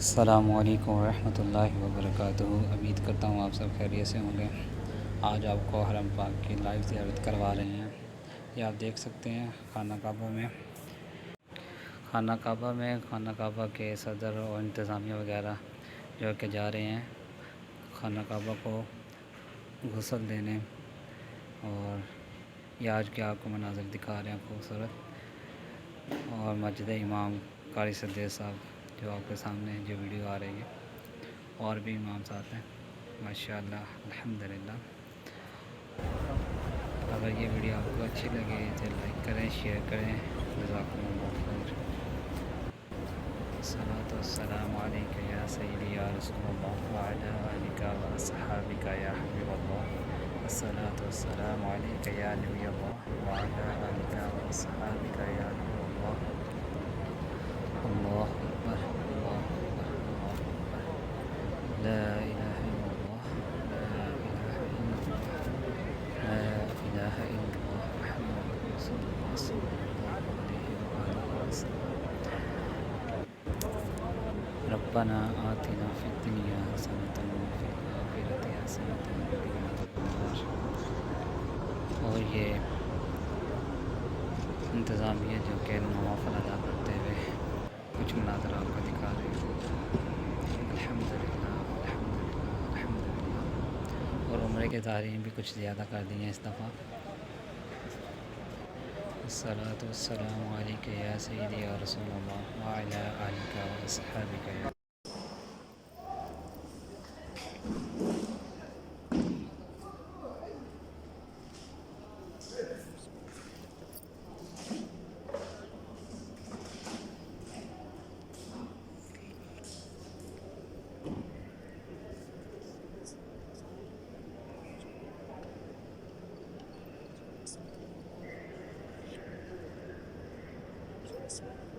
السلام علیکم ورحمۃ اللہ وبرکاتہ۔ امید کرتا ہوں آپ سب خیریت سے ہوں گے۔ آج آپ کو حرم پاک کی لائیو زیارت کروا رہے ہیں۔ یہ آپ دیکھ سکتے ہیں خانہ کعبہ کے صدر اور انتظامیہ وغیرہ جو کہ جا رہے ہیں خانہ کعبہ کو غسل دینے، اور یہ آج کے آپ کو مناظر دکھا رہے ہیں خوبصورت، اور مسجد امام قاری سدیس صاحب جو آپ کے سامنے جو ویڈیو آ رہی ہے، اور بھی امام ساتھ ہیں ماشاءاللہ الحمدللہ۔ اگر یہ ویڈیو آپ کو اچھی لگے تو لائک کریں، شیئر کریں، جزاکم اللہ خیر۔ الصلاۃ والسلام علیک یا سیدی یا رسول اللہ وعلی آلک و اصحابک یا حبیب اللہ۔ الصلاۃ والسلام علیک یا نبی اللہ وعلی آلک و اصحابک یا نور اللہ۔ اللہ اکبر، اللہ اکبر، اللہ اکبر، لا الہ الا اللہ، لا الہ الا اللہ، لا الہ الا اللہ، محمد رسول اللہ صلی اللہ علیہ وآلہ وسلم۔ ربنا آتنا فی الدنیا حسنۃ وفی الآخرۃ حسنۃ وقنا عذاب النار۔ اور یہ انتظامیہ جو کہ نوافل ادا کرتے ہوئے کچھ مناظر آپ کو دکھا رہے ہیں۔ الحمدللہ الحمدللہ الحمدللہ۔ اور عمرے کے زائرین بھی کچھ زیادہ کر دیے ہیں اس دفعہ۔ الصلاۃ والسلام علیک یا سیدی یا رسول اللہ وعلی آلک و اصحابک یا Yes.